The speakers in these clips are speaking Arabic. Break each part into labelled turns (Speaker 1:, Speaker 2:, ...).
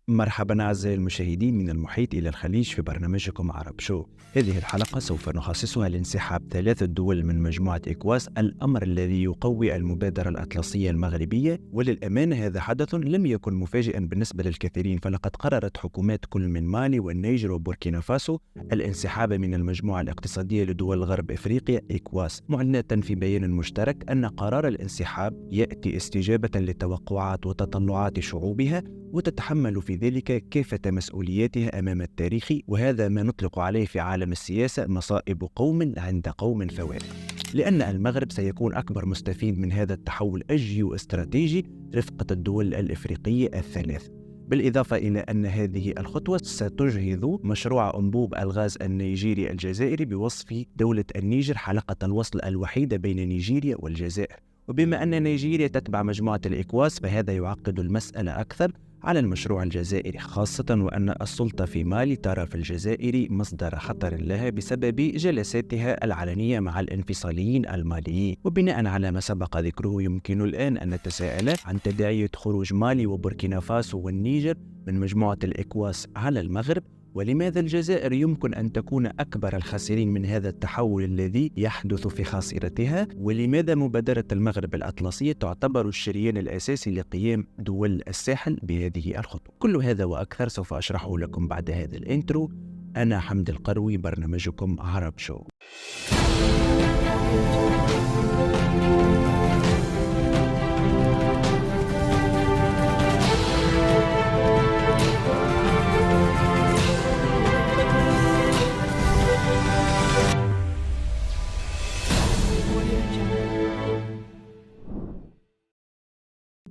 Speaker 1: مرحبا أعزائي المشاهدين من المحيط إلى الخليج في برنامجكم عرب شو. هذه الحلقة سوف نخصصها لانسحاب 3 دول من مجموعة إكواس، الأمر الذي يقوي المبادرة الأطلسية المغربية. وللأمانة هذا حدث لم يكن مفاجئا بالنسبة للكثيرين، فلقد قررت حكومات كل من مالي والنيجر وبوركينا فاسو الانسحاب من المجموعة الاقتصادية لدول غرب إفريقيا إكواس، معلنة في بيان مشترك أن قرار الانسحاب يأتي استجابة لتوقعات وتطلعات شعوبها، وتتحمل في ذلك كافة مسؤولياتها أمام التاريخ، وهذا ما نطلق عليه في عالم السياسة مصائب قوم عند قوم فوارق. لأن المغرب سيكون أكبر مستفيد من هذا التحول الجيو استراتيجي رفقة الدول الإفريقية الثلاث، بالإضافة إلى أن هذه الخطوة ستجهض مشروع أنبوب الغاز النيجيري الجزائري بوصف دولة النيجر حلقة الوصل الوحيدة بين نيجيريا والجزائر. وبما أن نيجيريا تتبع مجموعة الإكواس فهذا يعقد المسألة أكثر على المشروع الجزائري، خاصة وأن السلطة في مالي ترى في الجزائر مصدر خطر لها بسبب جلساتها العلنية مع الانفصاليين الماليين. وبناء على ما سبق ذكره يمكن الآن أن نتساءل عن تداعيات خروج مالي وبوركينا فاسو والنيجر من مجموعة الإكواس على المغرب، ولماذا الجزائر يمكن أن تكون أكبر الخاسرين من هذا التحول الذي يحدث في خاصرتها، ولماذا مبادرة المغرب الأطلسية تعتبر الشريان الأساسي لقيام دول الساحل بهذه الخطوة. كل هذا وأكثر سوف أشرحه لكم بعد هذا الانترو. أنا حمد القروي، برنامجكم عرب شو.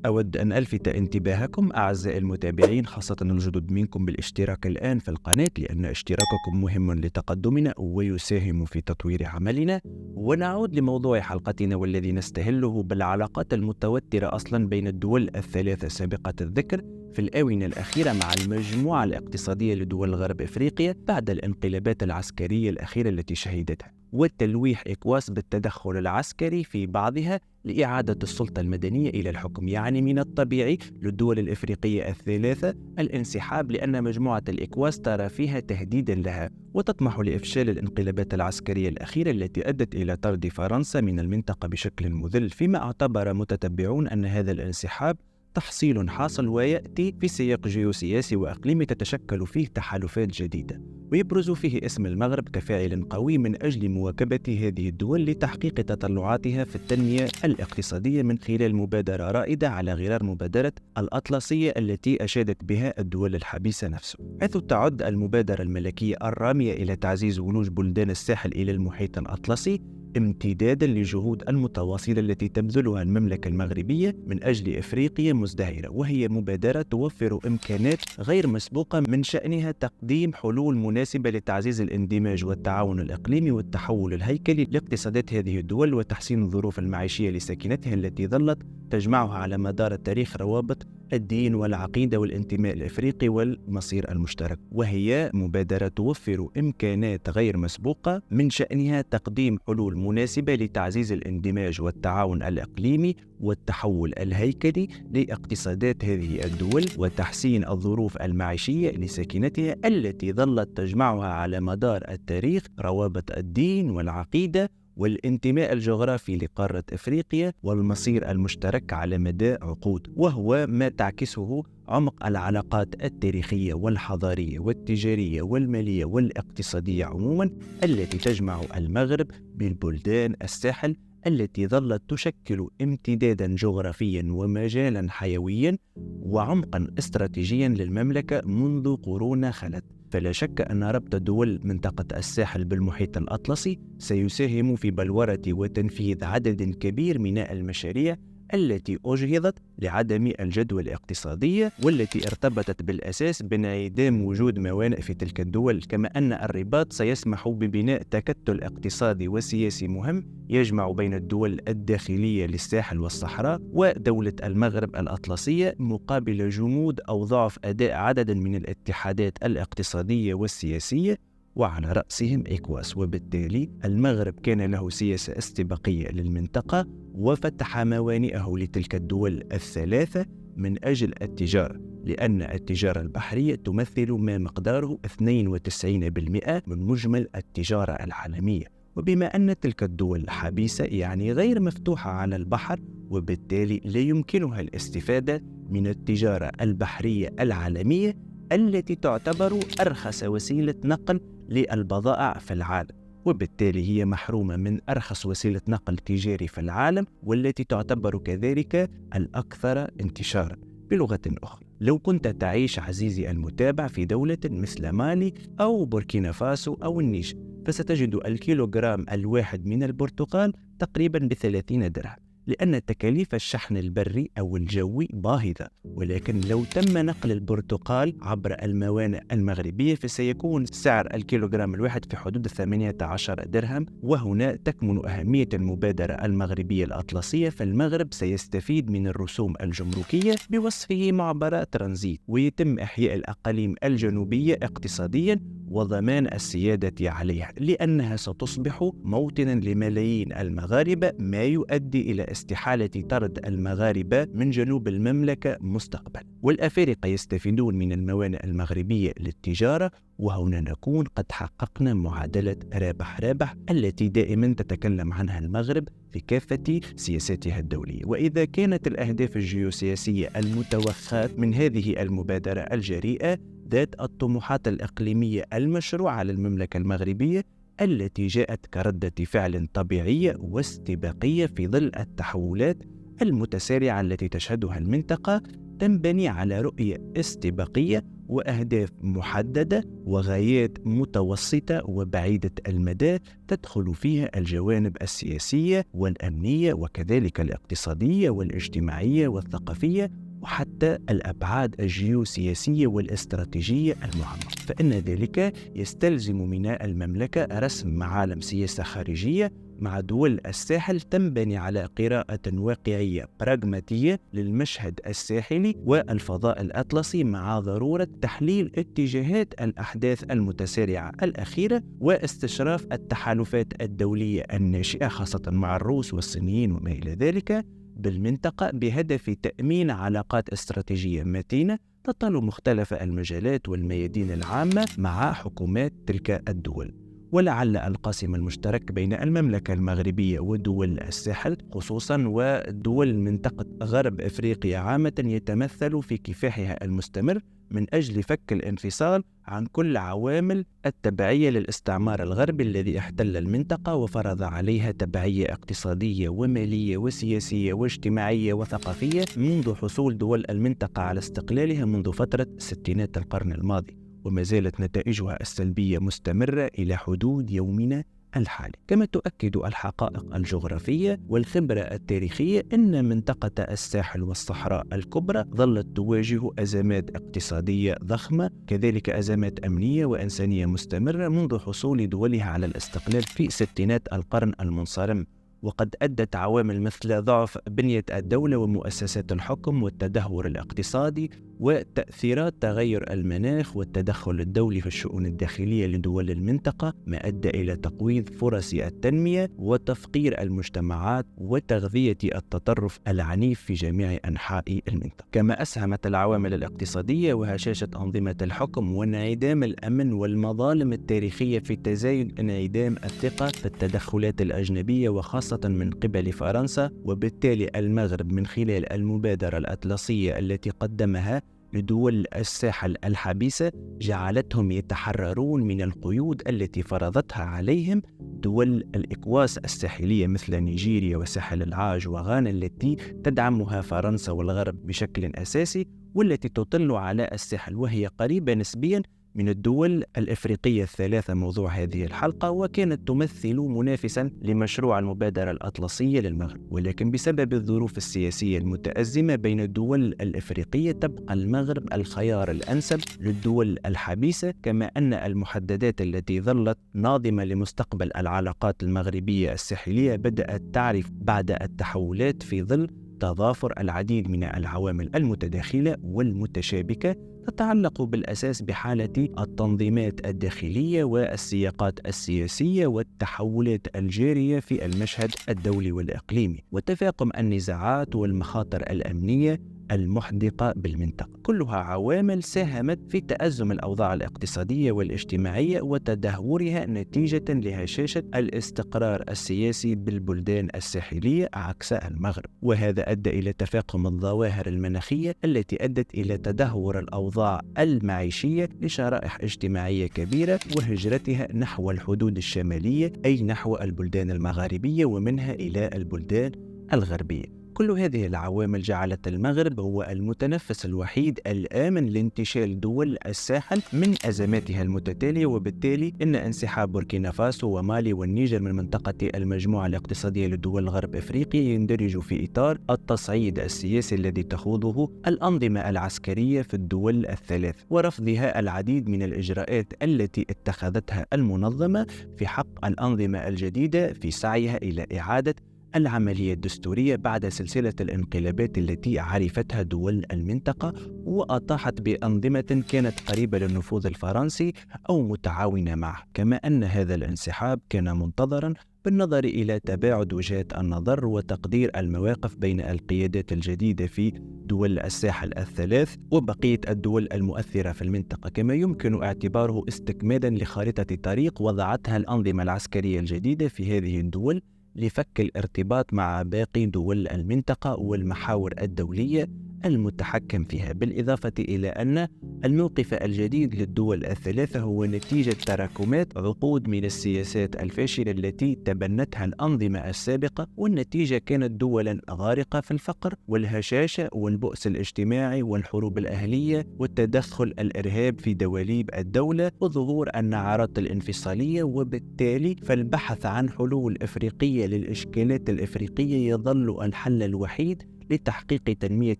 Speaker 1: أود أن ألفت انتباهكم أعزائي المتابعين، خاصة الجدد منكم، بالاشتراك الآن في القناة، لأن اشتراككم مهم لتقدمنا ويساهم في تطوير عملنا. ونعود لموضوع حلقتنا والذي نستهله بالعلاقات المتوترة أصلا بين الدول الثلاثة سابقة الذكر في الآونة الأخيرة مع المجموعة الاقتصادية لدول غرب إفريقيا بعد الانقلابات العسكرية الأخيرة التي شهدتها، وتلويح إكواس بالتدخل العسكري في بعضها لإعادة السلطة المدنية إلى الحكم. يعني من الطبيعي للدول الإفريقية الثلاثة الانسحاب، لأن مجموعة الإكواس ترى فيها تهديدا لها وتطمح لإفشال الانقلابات العسكرية الأخيرة التي أدت إلى طرد فرنسا من المنطقة بشكل مذل، فيما اعتبر متتبعون أن هذا الانسحاب تحصيل حاصل ويأتي في سياق جيوسياسي وإقليمي تتشكل فيه تحالفات جديدة، ويبرز فيه اسم المغرب كفاعل قوي من أجل مواكبة هذه الدول لتحقيق تطلعاتها في التنمية الاقتصادية من خلال مبادرة رائدة على غرار مبادرة الأطلسية التي أشادت بها الدول الحبيسة نفسه، حيث تعد المبادرة الملكية الرامية إلى تعزيز ولوج بلدان الساحل إلى المحيط الأطلسي امتدادا للجهود المتواصلة التي تبذلها المملكة المغربية من أجل إفريقيا مزدهرة، وهي مبادرة توفر إمكانات غير مسبوقة من شأنها تقديم حلول مناسبة لتعزيز الاندماج والتعاون الإقليمي والتحول الهيكلي لاقتصادات هذه الدول وتحسين الظروف المعيشية لساكنتها التي ظلت تجمعها على مدار التاريخ روابط الدين والعقيدة والانتماء الإفريقي والمصير المشترك. وهي مبادرة توفر إمكانات غير مسبوقة من شأنها تقديم حلول مناسبة لتعزيز الاندماج والتعاون الإقليمي والتحول الهيكلي لاقتصادات هذه الدول وتحسين الظروف المعيشية لساكنتها التي ظلت تجمعها على مدار التاريخ روابط الدين والعقيدة والانتماء الجغرافي لقارة إفريقيا والمصير المشترك على مدى عقود، وهو ما تعكسه عمق العلاقات التاريخية والحضارية والتجارية والمالية والاقتصادية عموما التي تجمع المغرب بالبلدان الساحل التي ظلت تشكل امتدادا جغرافيا ومجالا حيويا وعمقا استراتيجيا للمملكة منذ قرون خلت. فلا شك أن ربط دول منطقة الساحل بالمحيط الأطلسي سيساهم في بلورة وتنفيذ عدد كبير من المشاريع التي أجهضت لعدم الجدوى الاقتصادية والتي ارتبطت بالأساس بانعدام وجود موانئ في تلك الدول، كما أن الرباط سيسمح ببناء تكتل اقتصادي وسياسي مهم يجمع بين الدول الداخلية للساحل والصحراء ودولة المغرب الأطلسية مقابل جمود أو ضعف أداء عدد من الاتحادات الاقتصادية والسياسية وعلى رأسهم إكواس. وبالتالي المغرب كان له سياسة استباقية للمنطقة وفتح موانئه لتلك الدول الثلاثة من أجل التجارة، لأن التجارة البحرية تمثل ما مقداره 92% من مجمل التجارة العالمية، وبما أن تلك الدول حبيسة يعني غير مفتوحة على البحر، وبالتالي لا يمكنها الاستفادة من التجارة البحرية العالمية التي تعتبر أرخص وسيلة نقل للبضائع في العالم، وبالتالي هي محرومة من أرخص وسيلة نقل تجاري في العالم والتي تعتبر كذلك الأكثر انتشاراً. بلغة أخرى، لو كنت تعيش عزيزي المتابع في دولة مثل مالي أو بوركينا فاسو أو النيجر، فستجد الكيلوغرام الواحد من البرتقال تقريباً ب30 درهم، لأن تكاليف الشحن البري أو الجوي باهظة. ولكن لو تم نقل البرتقال عبر الموانئ المغربية فسيكون سعر الكيلوغرام الواحد في حدود 18 درهم. وهنا تكمن أهمية المبادرة المغربية الأطلسية، فالمغرب سيستفيد من الرسوم الجمركية بوصفه معبر ترانزيت، ويتم إحياء الأقاليم الجنوبية اقتصادياً وضمان السيادة عليها، لأنها ستصبح موطناً لملايين المغاربة، ما يؤدي إلى استحالة طرد المغاربة من جنوب المملكة مستقبلا. والأفارقة يستفيدون من الموانئ المغربية للتجارة، وهنا نكون قد حققنا معادلة رابح رابح التي دائما تتكلم عنها المغرب في كافة سياساتها الدولية. وإذا كانت الأهداف الجيوسياسية المتوخاة من هذه المبادرة الجريئة ذات الطموحات الإقليمية المشروعة للمملكة المغربية التي جاءت كردة فعل طبيعية واستباقية في ظل التحولات المتسارعة التي تشهدها المنطقة، تنبني على رؤية استباقية وأهداف محددة وغايات متوسطة وبعيدة المدى تدخل فيها الجوانب السياسية والأمنية وكذلك الاقتصادية والاجتماعية والثقافية وحتى الأبعاد الجيوسياسية والاستراتيجية المعمقة. فإن ذلك يستلزم من المملكة رسم معالم سياسة خارجية مع دول الساحل تنبني على قراءة واقعية براغماتية للمشهد الساحلي والفضاء الأطلسي، مع ضرورة تحليل اتجاهات الأحداث المتسارعة الأخيرة واستشراف التحالفات الدولية الناشئة خاصة مع الروس والصينيين وما إلى ذلك بالمنطقة، بهدف تأمين علاقات استراتيجية متينة تطال مختلف المجالات والميادين العامة مع حكومات تلك الدول. ولعل القاسم المشترك بين المملكة المغربية ودول الساحل خصوصا ودول منطقة غرب أفريقيا عامة يتمثل في كفاحها المستمر من أجل فك الانفصال عن كل عوامل التبعية للاستعمار الغربي الذي احتل المنطقة وفرض عليها تبعية اقتصادية ومالية وسياسية واجتماعية وثقافية منذ حصول دول المنطقة على استقلالها منذ فترة ستينات القرن الماضي، وما زالت نتائجها السلبية مستمرة إلى حدود يومنا الحالي. كما تؤكد الحقائق الجغرافية والخبرة التاريخية أن منطقة الساحل والصحراء الكبرى ظلت تواجه أزمات اقتصادية ضخمة، كذلك أزمات أمنية وإنسانية مستمرة منذ حصول دولها على الاستقلال في ستينات القرن المنصرم، وقد أدت عوامل مثل ضعف بنية الدولة ومؤسسات الحكم والتدهور الاقتصادي وتأثيرات تغير المناخ والتدخل الدولي في الشؤون الداخلية لدول المنطقة، ما أدى إلى تقويض فرص التنمية وتفقير المجتمعات وتغذية التطرف العنيف في جميع أنحاء المنطقة. كما أسهمت العوامل الاقتصادية وهشاشة أنظمة الحكم وانعدام الأمن والمظالم التاريخية في تزايد انعدام الثقة في التدخلات الأجنبية وخاصة من قبل فرنسا، وبالتالي المغرب من خلال المبادرة الأطلسية التي قدمها لدول الساحل الحبيسة جعلتهم يتحررون من القيود التي فرضتها عليهم دول الإكواس الساحلية مثل نيجيريا وساحل العاج وغانا التي تدعمها فرنسا والغرب بشكل أساسي، والتي تطل على الساحل وهي قريبة نسبيا من الدول الإفريقية الثلاثة موضوع هذه الحلقة، وكانت تمثل منافسا لمشروع المبادرة الأطلسية للمغرب. ولكن بسبب الظروف السياسية المتأزمة بين الدول الإفريقية تبقى المغرب الخيار الأنسب للدول الحبيسة، كما أن المحددات التي ظلت ناظمة لمستقبل العلاقات المغربية الساحلية بدأت تعرف بعد التحولات في ظل تضافر العديد من العوامل المتداخلة والمتشابكة تتعلق بالأساس بحالة التنظيمات الداخلية والسياقات السياسية والتحولات الجارية في المشهد الدولي والإقليمي وتفاقم النزاعات والمخاطر الأمنية المحدقة بالمنطقة. كلها عوامل ساهمت في تأزم الأوضاع الاقتصادية والاجتماعية وتدهورها نتيجة لهشاشة الاستقرار السياسي بالبلدان الساحلية عكس المغرب، وهذا أدى إلى تفاقم الظواهر المناخية التي أدت إلى تدهور الأوضاع المعيشية لشرائح اجتماعية كبيرة وهجرتها نحو الحدود الشمالية أي نحو البلدان المغاربية ومنها إلى البلدان الغربية. كل هذه العوامل جعلت المغرب هو المتنفس الوحيد الآمن لانتشال دول الساحل من أزماتها المتتالية، وبالتالي إن انسحاب بوركينا فاسو ومالي والنيجر من منطقة المجموعة الاقتصادية لدول غرب إفريقيا يندرج في إطار التصعيد السياسي الذي تخوضه الأنظمة العسكرية في الدول الثلاث، ورفضها العديد من الإجراءات التي اتخذتها المنظمة في حق الأنظمة الجديدة في سعيها إلى إعادة العملية الدستورية بعد سلسلة الانقلابات التي عرفتها دول المنطقة، وأطاحت بأنظمة كانت قريبة للنفوذ الفرنسي أو متعاونة معه. كما أن هذا الانسحاب كان منتظرا بالنظر إلى تباعد وجهات النظر وتقدير المواقف بين القيادات الجديدة في دول الساحل الثلاث وبقية الدول المؤثرة في المنطقة، كما يمكن اعتباره استكمالا لخارطة طريق وضعتها الأنظمة العسكرية الجديدة في هذه الدول لفك الارتباط مع باقي دول المنطقة والمحاور الدولية المتحكم فيها، بالإضافة إلى أن الموقف الجديد للدول الثلاثة هو نتيجة تراكمات عقود من السياسات الفاشلة التي تبنتها الأنظمة السابقة، والنتيجة كانت دولا غارقة في الفقر والهشاشة والبؤس الاجتماعي والحروب الأهلية والتدخل الإرهاب في دواليب الدولة وظهور النعرات الانفصالية. وبالتالي فالبحث عن حلول إفريقية للإشكالات الإفريقية يظل الحل الوحيد لتحقيق تنمية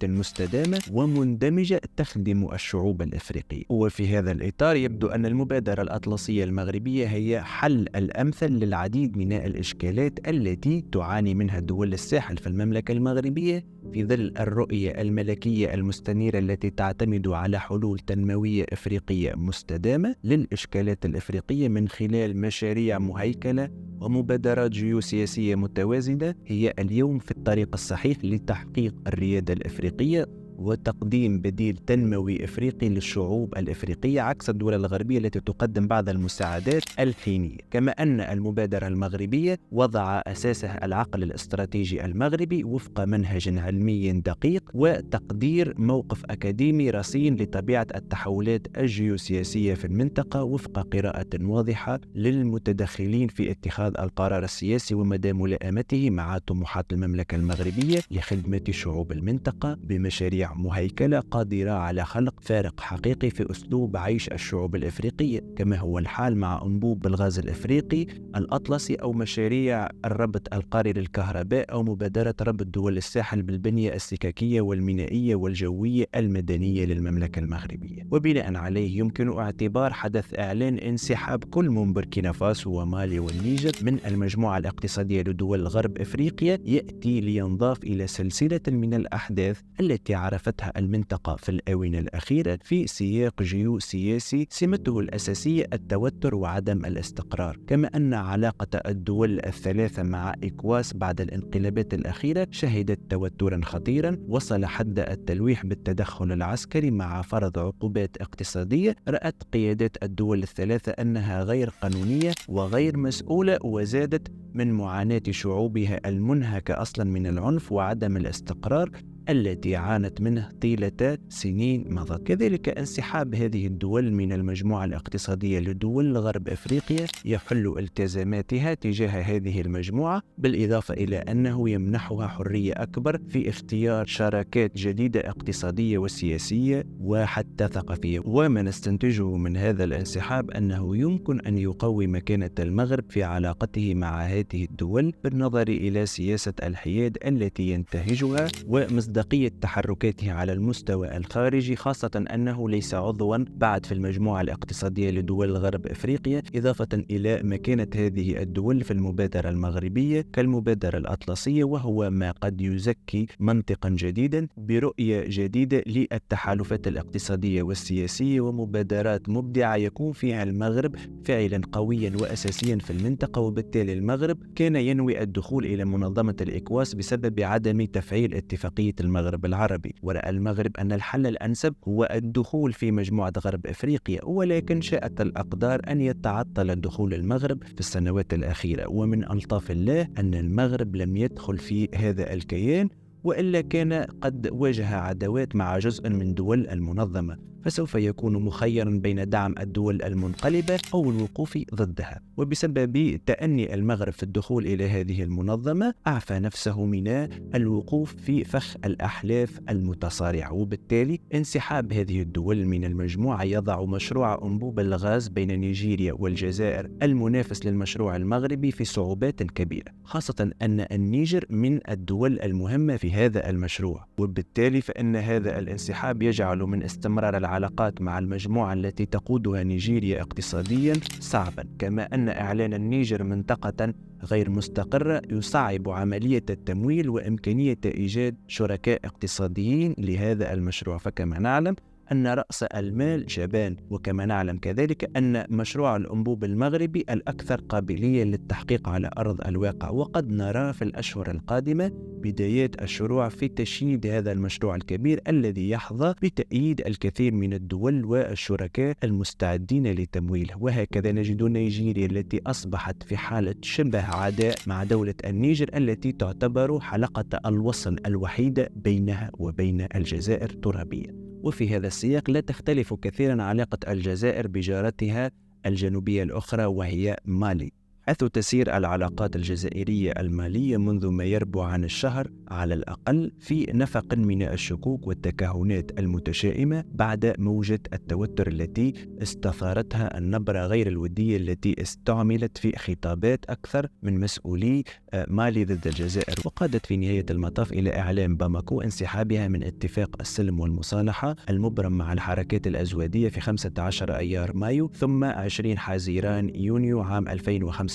Speaker 1: مستدامة ومندمجة تخدم الشعوب الإفريقية. وفي هذا الإطار يبدو أن المبادرة الأطلسية المغربية هي حل الأمثل للعديد من الإشكالات التي تعاني منها دول الساحل في المملكة المغربية في ظل الرؤية الملكية المستنيرة التي تعتمد على حلول تنموية إفريقية مستدامة للإشكالات الإفريقية من خلال مشاريع مهيكلة ومبادرات جيوسياسية متوازنة هي اليوم في الطريق الصحيح لتحقيق الريادة الإفريقية وتقديم بديل تنموي إفريقي للشعوب الإفريقية عكس الدول الغربية التي تقدم بعض المساعدات الحينية. كما أن المبادرة المغربية وضع أساسها العقل الاستراتيجي المغربي وفق منهج علمي دقيق وتقدير موقف أكاديمي رصين لطبيعة التحولات الجيوسياسية في المنطقة وفق قراءة واضحة للمتدخلين في اتخاذ القرار السياسي ومدى ملائمته مع طموحات المملكة المغربية لخدمة شعوب المنطقة بمشاريع مهيكلة قادرة على خلق فارق حقيقي في أسلوب عيش الشعوب الإفريقية، كما هو الحال مع أنبوب الغاز الإفريقي الأطلسي أو مشاريع الربط القاري للكهرباء أو مبادرة ربط دول الساحل بالبنية السككية والمينائية والجوية المدنية للمملكة المغربية. وبناء عليه يمكن اعتبار حدث إعلان انسحاب كل من بوركينا فاسو ومالي والنيجر من المجموعة الاقتصادية لدول غرب إفريقيا يأتي لينضاف إلى سلسلة من الأحداث التي عرفتها المنطقة في الآونة الأخيرة في سياق جيوسياسي سمته الأساسية التوتر وعدم الاستقرار. كما أن علاقة الدول الثلاثة مع إكواس بعد الانقلابات الأخيرة شهدت توترا خطيرا وصل حد التلويح بالتدخل العسكري مع فرض عقوبات اقتصادية رأت قيادات الدول الثلاثة أنها غير قانونية وغير مسؤولة، وزادت من معاناة شعوبها المنهكة أصلا من العنف وعدم الاستقرار التي عانت منه طيلة سنين مضت. كذلك انسحاب هذه الدول من المجموعة الاقتصادية لدول غرب إفريقيا يحل التزاماتها تجاه هذه المجموعة، بالإضافة إلى أنه يمنحها حرية أكبر في اختيار شراكات جديدة اقتصادية وسياسية وحتى ثقافية. وما نستنتجه من هذا الانسحاب أنه يمكن أن يقوي مكانة المغرب في علاقته مع هذه الدول بالنظر إلى سياسة الحياد التي ينتهجها ومصداقية تحركاته على المستوى الخارجي، خاصة أنه ليس عضوا بعد في المجموعة الاقتصادية لدول غرب إفريقيا، إضافة إلى مكانة هذه الدول في المبادرة المغربية كالمبادرة الأطلسية، وهو ما قد يزكي منطقا جديدا برؤية جديدة للتحالفات الاقتصادية والسياسية ومبادرات مبدعة يكون فيها المغرب فاعلا قويا وأساسيا في المنطقة. وبالتالي المغرب كان ينوي الدخول إلى منظمة الإكواس بسبب عدم تفعيل اتفاقية المغرب العربي، ورأى المغرب أن الحل الأنسب هو الدخول في مجموعة غرب إفريقيا، ولكن شاءت الأقدار أن يتعطل دخول المغرب في السنوات الأخيرة، ومن ألطاف الله أن المغرب لم يدخل في هذا الكيان، وإلا كان قد واجه عداوات مع جزء من دول المنظمة، فسوف يكون مخيرا بين دعم الدول المنقلبة أو الوقوف ضدها. وبسبب تأني المغرب في الدخول إلى هذه المنظمة أعفى نفسه من الوقوف في فخ الأحلاف المتصارعة، وبالتالي انسحاب هذه الدول من المجموعة يضع مشروع أنبوب الغاز بين نيجيريا والجزائر المنافس للمشروع المغربي في صعوبات كبيرة، خاصة أن النيجر من الدول المهمة في هذا المشروع، وبالتالي فإن هذا الانسحاب يجعل من استمرار العلاقات مع المجموعة التي تقودها نيجيريا اقتصاديا صعبا، كما أن إعلان النيجر منطقة غير مستقرة يصعب عملية التمويل وإمكانية إيجاد شركاء اقتصاديين لهذا المشروع. فكما نعلم أن رأس المال جبان، وكما نعلم كذلك أن مشروع الأنبوب المغربي الأكثر قابلية للتحقيق على أرض الواقع، وقد نرى في الأشهر القادمة بدايات الشروع في تشييد هذا المشروع الكبير الذي يحظى بتأييد الكثير من الدول والشركاء المستعدين لتمويله. وهكذا نجد نيجيريا التي أصبحت في حالة شبه عداء مع دولة النيجر التي تعتبر حلقة الوصل الوحيدة بينها وبين الجزائر ترابيا. وفي هذا السياق لا تختلف كثيرا علاقة الجزائر بجارتها الجنوبية الأخرى وهي مالي، حيث تسير العلاقات الجزائرية المالية منذ ما يربو عن الشهر على الأقل في نفق من الشكوك والتكهنات المتشائمة بعد موجة التوتر التي استثارتها النبرة غير الودية التي استعملت في خطابات أكثر من مسؤولي مالي ضد الجزائر، وقادت في نهاية المطاف إلى إعلان باماكو انسحابها من اتفاق السلم والمصالحة المبرم مع الحركات الأزوادية في 15 أيار مايو ثم 20 حزيران يونيو عام 2025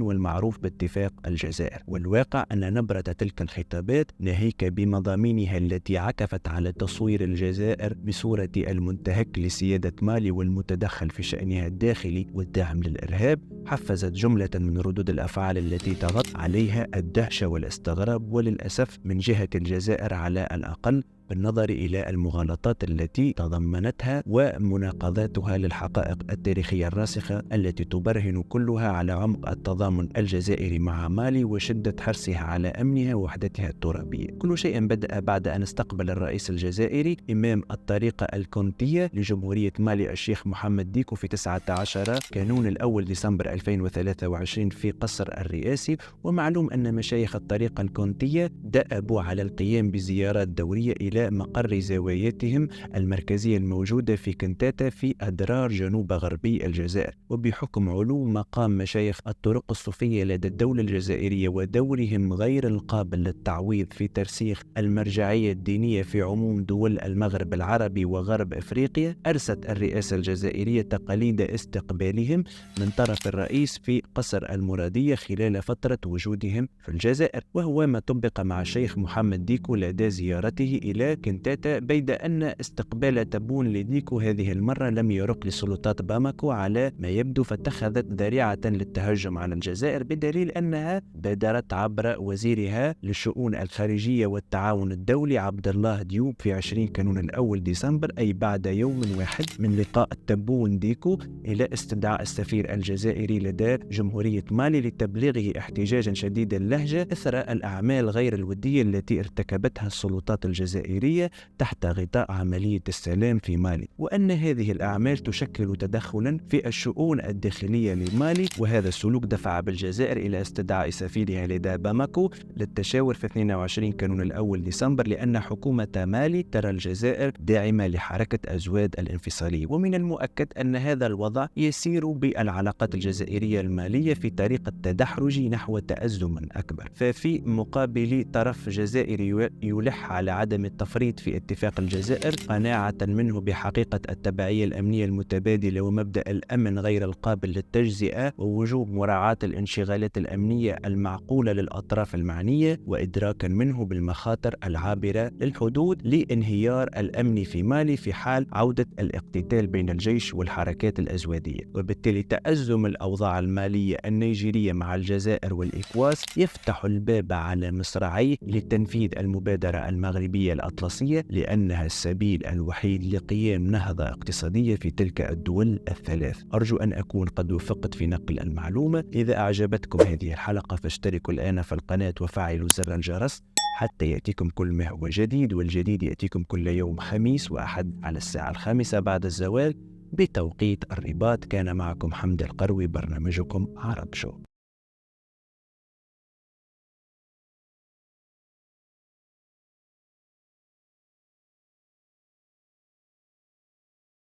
Speaker 1: والمعروف باتفاق الجزائر. والواقع أن نبرة تلك الخطابات ناهيك بمضامينها التي عكفت على تصوير الجزائر بصورة المنتهك لسيادة مالي والمتدخل في شأنها الداخلي والداعم للإرهاب، حفزت جملة من ردود الأفعال التي تغط عليها الدهشة والاستغراب، وللأسف من جهة الجزائر على الأقل بالنظر إلى المغالطات التي تضمنتها ومناقضاتها للحقائق التاريخية الراسخة التي تبرهن كلها على عمق التضامن الجزائري مع مالي وشدة حرصها على أمنها ووحدتها الترابية. كل شيء بدأ بعد أن استقبل الرئيس الجزائري إمام الطريقة الكونتية لجمهورية مالي الشيخ محمد ديكو في 19 كانون الأول ديسمبر 2023 في قصر الرئاسي. ومعلوم أن مشايخ الطريقة الكونتية دأبوا على القيام بزيارات دورية إلى مقر زواياتهم المركزية الموجودة في كنتاتا في أدرار جنوب غربي الجزائر. وبحكم علو مقام مشايخ الطرق الصوفية لدى الدولة الجزائرية ودورهم غير القابل للتعويض في ترسيخ المرجعية الدينية في عموم دول المغرب العربي وغرب أفريقيا، أرست الرئاسة الجزائرية تقاليد استقبالهم من طرف الرئيس في قصر المرادية خلال فترة وجودهم في الجزائر، وهو ما طبق مع الشيخ محمد ديكو لدى زيارته إلى كنتاتا، بيد أن استقبال تبون لديكو هذه المرة لم يرق لسلطات باماكو على ما يبدو، فاتخذت ذريعة للتهجم على الجزائر، بدليل أنها بادرت عبر وزيرها للشؤون الخارجية والتعاون الدولي عبد الله ديوب في 20 كانون الأول ديسمبر، أي بعد يوم واحد من لقاء تبون ديكو، إلى استدعاء السفير الجزائري لدى جمهورية مالي لتبليغه احتجاجا شديد اللهجة إثر الأعمال غير الودية التي ارتكبتها السلطات الجزائرية تحت غطاء عملية السلام في مالي، وأن هذه الأعمال تشكل تدخلا في الشؤون الداخلية لمالي. وهذا السلوك دفع بالجزائر إلى استدعاء سفيرها لدى باماكو للتشاور في 22 كانون الأول ديسمبر، لأن حكومة مالي ترى الجزائر داعمة لحركة أزواد الانفصالية. ومن المؤكد أن هذا الوضع يسير بالعلاقات الجزائرية المالية في طريق التدحرج نحو تأزم أكبر، ففي مقابل طرف جزائري يلح على عدم التفاوض التفريط في اتفاق الجزائر، قناعة منه بحقيقة التبعية الأمنية المتبادلة ومبدأ الأمن غير القابل للتجزئة، ووجوب مراعاة الانشغالات الأمنية المعقولة للأطراف المعنية، وإدراكا منه بالمخاطر العابرة للحدود لانهيار الأمن في مالي في حال عودة الاقتتال بين الجيش والحركات الأزوادية. وبالتالي تأزم الأوضاع المالية النيجيرية مع الجزائر والإكواس يفتح الباب على مصراعيه لتنفيذ المبادرة المغربية الأطلسية، لأنها السبيل الوحيد لقيام نهضة اقتصادية في تلك الدول الثلاث. أرجو أن أكون قد وفقت في نقل المعلومة. إذا أعجبتكم هذه الحلقة فاشتركوا الآن في القناة وفعلوا زر الجرس حتى يأتيكم كل ما هو جديد، والجديد يأتيكم كل يوم خميس وأحد على الساعة 5 بعد الزوال بتوقيت الرباط. كان معكم حمد القروي، برنامجكم عرب شو.